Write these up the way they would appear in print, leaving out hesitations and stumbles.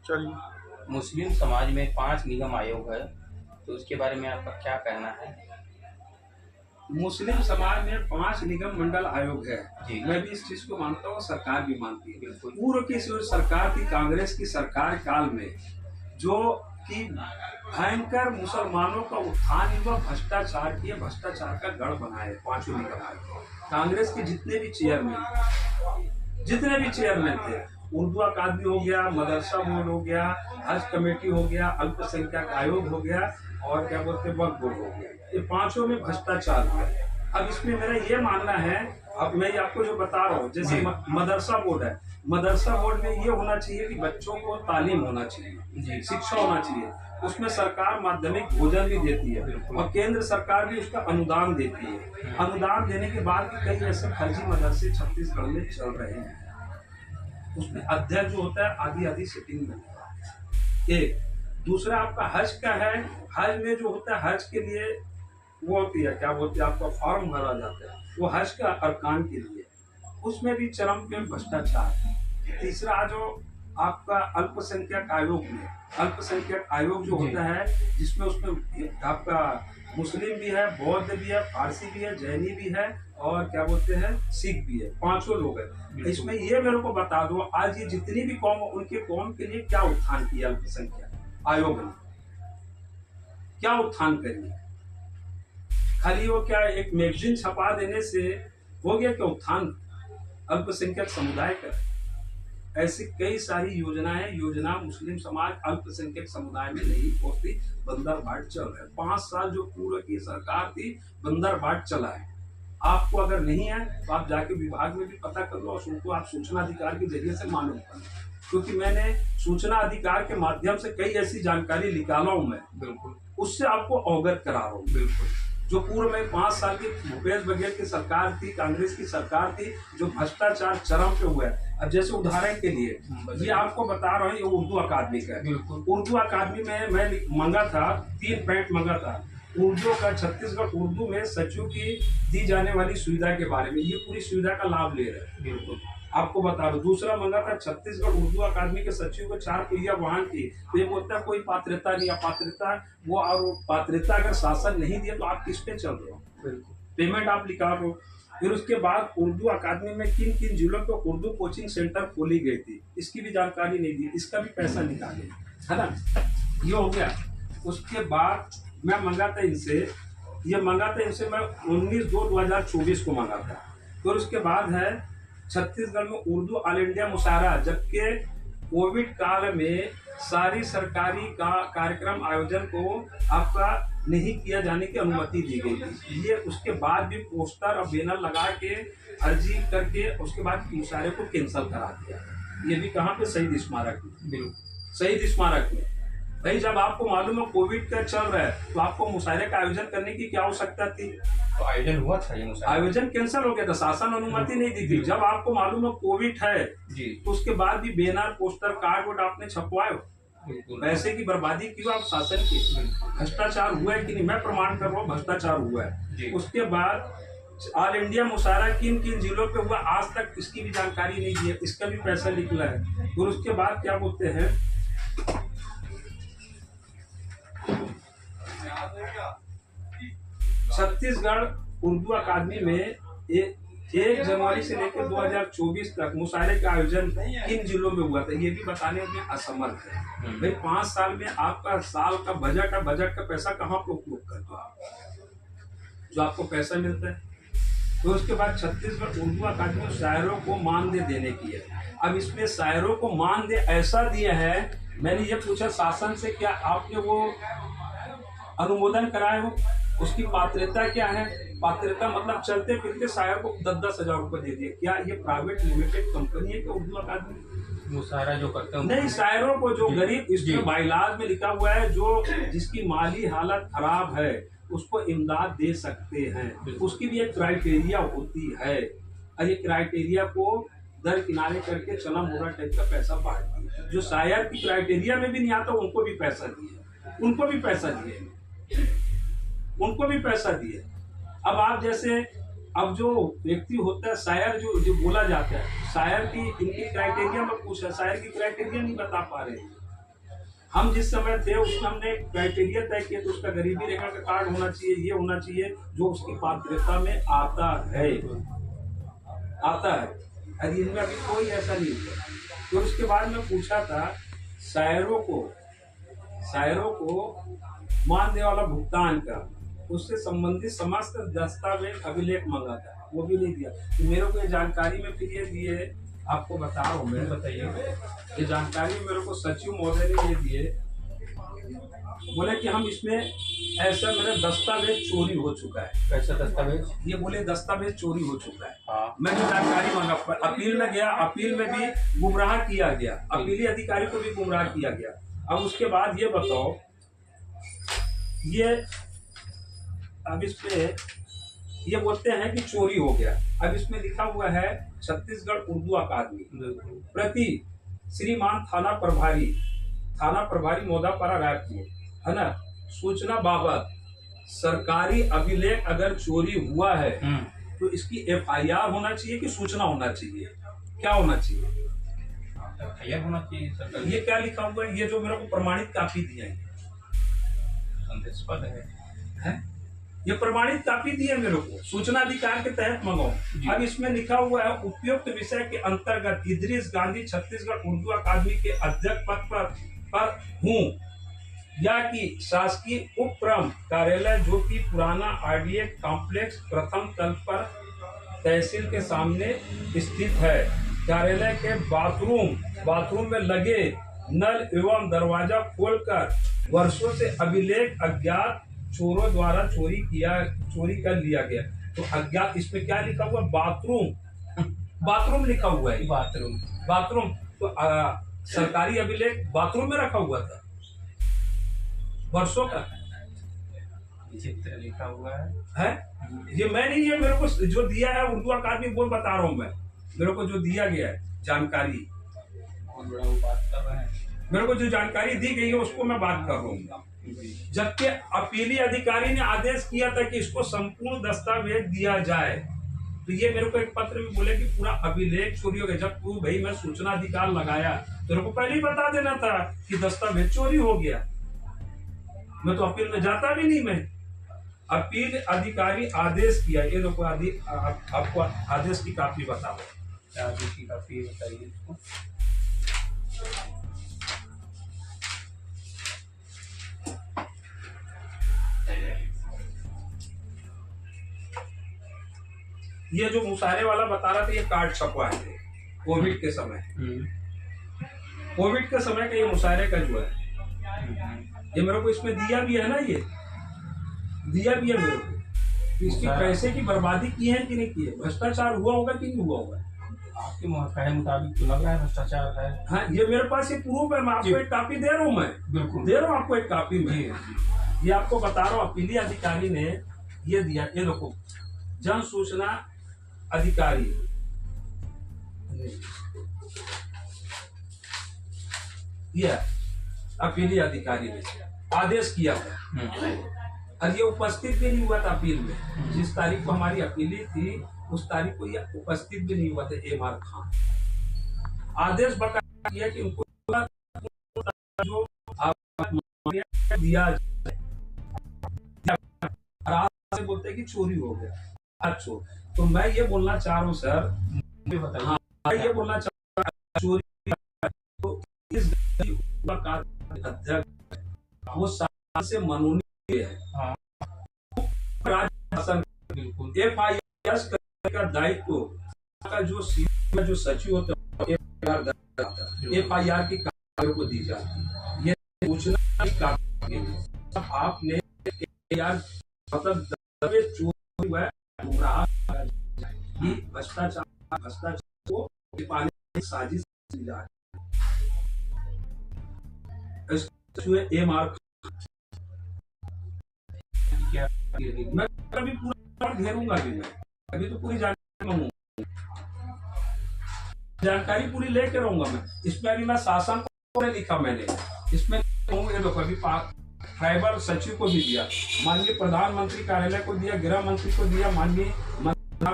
चलिए। मुस्लिम समाज में 5 निगम आयोग है, तो उसके बारे में आपका क्या कहना है? मुस्लिम समाज में 5 निगम मंडल आयोग है। जी। मैं भी इस चीज को मानता हूँ, सरकार भी मानती है। बिल्कुल। पूर्व की जो सरकार थी, कांग्रेस की सरकार काल में, जो कि भयंकर मुसलमानों का उत्थान हुआ, भ्रष्टाचार किए, भ्रष्टाचार का गढ़ बनाए 5 निगम आयोग। कांग्रेस के जितने भी चेयरमैन थे, उर्दू अकादमी हो गया, मदरसा बोर्ड हो गया, हज कमेटी हो गया, अल्पसंख्यक आयोग हो गया, और क्या बोलते हैं, वक्फ बोर्ड हो गया, ये 5 में भ्रष्टाचार हुआ। अब इसमें मेरा ये मानना है, अब मैं आपको जो बता रहा हूँ, जैसे मदरसा बोर्ड है, मदरसा बोर्ड में ये होना चाहिए कि बच्चों को तालीम होना चाहिए, शिक्षा होना चाहिए। उसमें सरकार माध्यमिक भोजन भी देती है, और केंद्र सरकार भी उसका अनुदान देती है। अनुदान देने के बाद भी कई ऐसे फर्जी मदरसे छत्तीसगढ़ में चल रहे हैं। उसमें अध्यक्ष जो होता है आधी आधी सीटिंग में होता है। एक दूसरा आपका हज का है। हज में जो होता है, हज के लिए वो होती है, क्या बोलते हैं, आपका फॉर्म भरा जाता है, वो हज का अरकान के लिए, उसमें भी चरम पे भ्रष्टाचार। तीसरा जो आपका अल्पसंख्यक आयोग में, अल्पसंख्यक आयोग जो होता है, जिसमें उसमें आपका मुस्लिम भी है, बौद्ध भी है, पारसी भी है, जैनी भी है, और क्या बोलते हैं, सिख भी है, 5 लोग हैं। इसमें ये मेरे को बता दो, आज ये जितनी भी कौम, उनके कौम के लिए क्या उत्थान किया अल्पसंख्यक आयोग ने, क्या उत्थान करिए? खाली वो क्या एक मैगजीन छपा देने से हो गया क्या उत्थान अल्पसंख्यक समुदाय का? ऐसी कई सारी योजना मुस्लिम समाज अल्पसंख्यक समुदाय में नहीं पहुंचती, बंदरबाट चल रहा है। 5 साल जो पूर्व की सरकार थी, बंदरबाट चला है। आपको अगर नहीं है तो आप जाके विभाग में भी पता कर लो, और उनको आप सूचना अधिकार के जरिए से मालूम कर लो, क्योंकि मैंने सूचना अधिकार के माध्यम से कई ऐसी जानकारी निकाला हूं मैं, बिल्कुल उससे आपको अवगत करा रहा हूँ। बिल्कुल जो पूर्व में 5 साल की भूपेश बघेल की सरकार थी, कांग्रेस की सरकार थी, जो भ्रष्टाचार चरम पे हुआ है। अब जैसे उदाहरण के लिए ये आपको बता रहा हूँ, ये उर्दू अकादमी का है। उर्दू अकादमी में मैं मंगा था, 3 पैंट मंगा था उर्दू का, छत्तीसगढ़ उर्दू में सचिव की दी जाने वाली सुविधा के बारे में। ये पूरी सुविधा का लाभ ले रहे हैं, बिल्कुल आपको बता दो। दूसरा मंगा था छत्तीसगढ़ उर्दू अकादमी के सचिव को 4 पहिया वाहन की। तो ये बोलता है कोई पात्रता नहीं, अपात्रता वो, और पात्रता अगर शासन नहीं दिया तो आप किस पे चल रहे हो, बिल्कुल पेमेंट आप निकाल रहे हो। फिर उसके बाद उर्दू अकादमी में किन किन जिलों पे उर्दू कोचिंग सेंटर खोली गई थी, इसकी भी जानकारी नहीं दी, इसका भी पैसा निकाले, है ना, ये हो गया। उसके बाद मैं मंगाता इनसे, मैं 19/2/2024 को मंगा था। फिर उसके बाद है छत्तीसगढ़ में उर्दू ऑल इंडिया मुशायरा, जबकि कोविड काल में सारी सरकारी कार्यक्रम आयोजन को आपका नहीं किया जाने की अनुमति दी गई थी। ये उसके बाद भी पोस्टर और बैनर लगा के अर्जी करके उसके बाद मुशायरे को कैंसिल करा दिया। ये भी कहाँ पे, शहीद स्मारक में, बिल्कुल शहीद स्मारक में। भाई जब आपको मालूम है कोविड का चल रहा है, तो आपको मुशायरे का आयोजन करने की क्या आवश्यकता थी? तो आयोजन हुआ था, ये आयोजन कैंसिल हो गया था, शासन अनुमति नहीं दी थी। जब आपको मालूम है कोविड है जी, तो उसके बाद भी बैनर, पोस्टर, कार्ड वोट आपने छपवाए, पैसे की बर्बादी क्यों? आप शासन की भ्रष्टाचार हुआ है कि नहीं? मैं प्रमाण कर रहा हूँ भ्रष्टाचार हुआ है। उसके बाद ऑल इंडिया मुशायरा किन किन जिलों पे हुआ, आज तक इसकी भी जानकारी नहीं दी है, इसका भी पैसा निकला है। और उसके बाद क्या बोलते हैं, छत्तीसगढ़ उर्दू अकादमी में 1 जनवरी से लेकर 2024 तक मुशायरे का आयोजन किन जिलों में हुआ था, ये भी बताने में असमर्थ है। भाई 5 साल में आपका साल का बजट का पैसा कहाँ पे उपयोग करते हो आप, जो आपको पैसा मिलता है? तो उसके बाद छत्तीसगढ़ उर्दू अकादमी में शायरों को मानदेय देने की है। अब इसमें शायरों को मानदेय ऐसा दिया है, मैंने ये पूछा शासन से, क्या आपने वो अनुमोदन कराए हो? उसकी पात्रता क्या है? पात्रता मतलब चलते फिरते शायर को 10-10 हजार रुपए दे दिए। क्या ये प्राइवेट लिमिटेड कंपनी है क्या उर्दू अकादमी? मुशायरा जो करते हैं नहीं, शायरों को जो गरीब, इसमें बाइलाज में लिखा हुआ है, जो जिसकी माली हालत खराब है उसको इमदाद दे सकते हैं, उसकी भी एक क्राइटेरिया होती है। और ये क्राइटेरिया को दर किनारे करके चना मोरा टाइप का पैसा बांट दिया। जो शायर की क्राइटेरिया में भी नहीं आता उनको भी पैसा दिए, उनको भी पैसा दिए। अब आप जैसे, अब जो व्यक्ति होता है शायर, जो बोला जाता है, शायर की इनकी क्राइटेरिया में पूछा, शायर की क्राइटेरिया नहीं बता पा रहे, हम जिस समय थे उसमें हमने क्राइटेरिया तय किया तो उसका गरीबी रेखा का कार्ड होना चाहिए, ये होना चाहिए जो उसकी पात्रता में आता है। और इनमें अभी कोई ऐसा नहीं है। तो उसके बाद में पूछा था शायरों को मानदेय वाला भुगतान का, उससे संबंधित समस्त दस्तावेज अभिलेख मांगा था, वो भी नहीं दिया। तो मेरे को ये जानकारी में फिर ये दिए, आपको बता रहा हूँ मैं, बताइए। ये जानकारी मेरे को सचिव महोदय ने ये दिए, बोले कि हम इसमें ऐसा मेरा दस्तावेज चोरी हो चुका है। कैसा दस्तावेज? ये बोले दस्तावेज चोरी हो चुका है। हाँ। मैं जो जानकारी मांगा, अपील में गया, अपील में भी गुमराह किया गया, अपीली अधिकारी को भी गुमराह किया गया। अब उसके बाद ये बताओ, ये अब इस पे ये बोलते हैं कि चोरी हो गया। अब इसमें लिखा हुआ है छत्तीसगढ़ उर्दू अकादमी प्रति श्रीमान थाना प्रभारी मोदापारा रायपुर, है ना, सूचना बाबत सरकारी अभिलेख अगर चोरी हुआ है तो इसकी FIR होना चाहिए कि सूचना होना चाहिए, क्या होना चाहिए? FIR होना चाहिए सर। ये क्या लिखा हुआ है? ये जो मेरे को प्रमाणित कापी दिया है, संदेशपद है? ये प्रमाणित कापी दी है मेरे को, सूचना अधिकार के तहत मंगाओ। अब इसमें लिखा हुआ है उपयुक्त विषय के अंतर्गत इदरीस गांधी छत्तीसगढ़ उर्दू अकादमी के अध्यक्ष पद पर हूँ, या कि शासकीय उपक्रम कार्यालय जो कि पुराना RDA कॉम्प्लेक्स प्रथम तल पर तहसील के सामने स्थित है, कार्यालय के बाथरूम में लगे नल एवं दरवाजा खोलकर वर्षों से अभिलेख अज्ञात चोरों द्वारा चोरी कर लिया गया। तो अज्ञात, इसमें क्या लिखा हुआ? बाथरूम लिखा हुआ है। बाथरूम तो सरकारी अभिलेख बाथरूम में रखा हुआ था वर्षों का, चित्र लिखा हुआ है? ये मैं नहीं, ये मेरे को जो दिया है उर्दू अकादमी, वो बता रहा हूँ मैं, मेरे को जो दिया गया है जानकारी, बहुत बड़ा वो बात कर रहे हैं। मेरे को जो जानकारी दी गई है उसको मैं बात कर रहा हूँ। जबकि अपीली अधिकारी ने आदेश किया था कि इसको संपूर्ण दस्तावेज दिया जाए, तो ये मेरे को एक पत्र में बोले कि पूरा अभिलेख चोरी हो गया। जब तू भाई मैं सूचना अधिकार लगाया तो मेरे को पहले ही बता देना था कि दस्तावेज चोरी हो गया, मैं तो अपील में जाता भी नहीं। मैं अपील अधिकारी आदेश किया, ये देखो आपको आदेश की कापी बताओ, आदेश की कापी बताइए इसको। ये जो मुशायरे वाला बता रहा था, ये कार्ड छपवा है कोविड के समय, कोविड के समय का ये मुशायरे का जो है, ये मेरे को इसमें दिया भी है ना, ये दिया भी है मेरे को। तो इसकी पैसे की बर्बादी की है कि नहीं की है, भ्रष्टाचार हुआ होगा कि नहीं हुआ होगा? आपके मुताबिक तो लग रहा है भ्रष्टाचार है। हाँ, ये मेरे पास ये प्रूफ है, मैं आपको एक कॉपी दे रहा हूँ, मैं बिल्कुल दे रहा हूँ आपको एक कॉपी में, ये आपको बता रहा हूँ। अपीली अधिकारी ने ये दिया, ये देखो, जन सूचना अधिकारी, ये अपीली अधिकारी ने आदेश किया था, और ये उपस्थित भी नहीं हुआ था अपील में। जिस तारीख को हमारी अपीली थी उस तारीख को ये उपस्थित भी नहीं हुआ था MR खान। आदेश बकाया किया कि उनको जो दिया से बोलते हैं कि चोरी हो गया। अच्छा, तो मैं ये बोलना चाह रहा हूँ सर, हाँ, मैं ये बोलना चाह रहा हूँ चोरी तो इस अध्यक्ष वो से मनोनीत है, राज्य शासन बिल्कुल FIR का दायित्व का जो सचिव होता है FIR की कार्य को दी जाती है। ये सूचना की कार्य आपने मतलब चोरी हुआ है, भ्रष्टाचार को छिपाने की साजिश की जा रही है। MR मैं अभी पूरा घेरूंगा, भी मैं अभी तो पूरी जानकारी पूरी लेके रहूंगा मैं। इसमें अभी मैं शासन को लिखा, मैंने इसमें अभी ट्राइबल सचिव को भी दिया, माननीय प्रधानमंत्री कार्यालय को दिया, गृह मंत्री को दिया, माननीय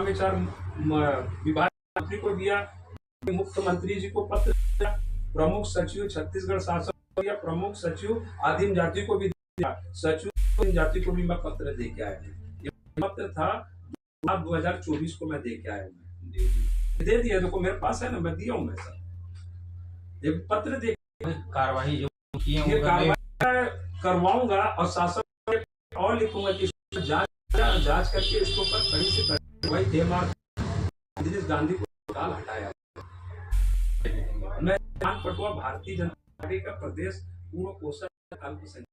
विचार विभाग मंत्री को दिया, मुख्यमंत्री जी को पत्र दिया, प्रमुख सचिव छत्तीसगढ़ शासन या प्रमुख सचिव आदिम जाति को भी दिया, सचिव आदिम जाति को भी मैं पत्र दे के आया हूँ। ये पत्र था 2024 को मैं दे के आया हूँ, दे दिया। देखो मेरे पास है ना, मैं दिया हूँ मैं सर, ये पत्र दे कार्रवाई जो की है ये वो करने- कार्रवाई करवाऊंगा और शासन और लिखूंगा कि जांच करके इसके ऊपर कड़ी से कार्रवाई दिनेश गांधी को निकाल हटाया। मैं पटुआ भारतीय जनता पार्टी का प्रदेश पूर्व कोषाध्यक्ष अल्पसंख्यक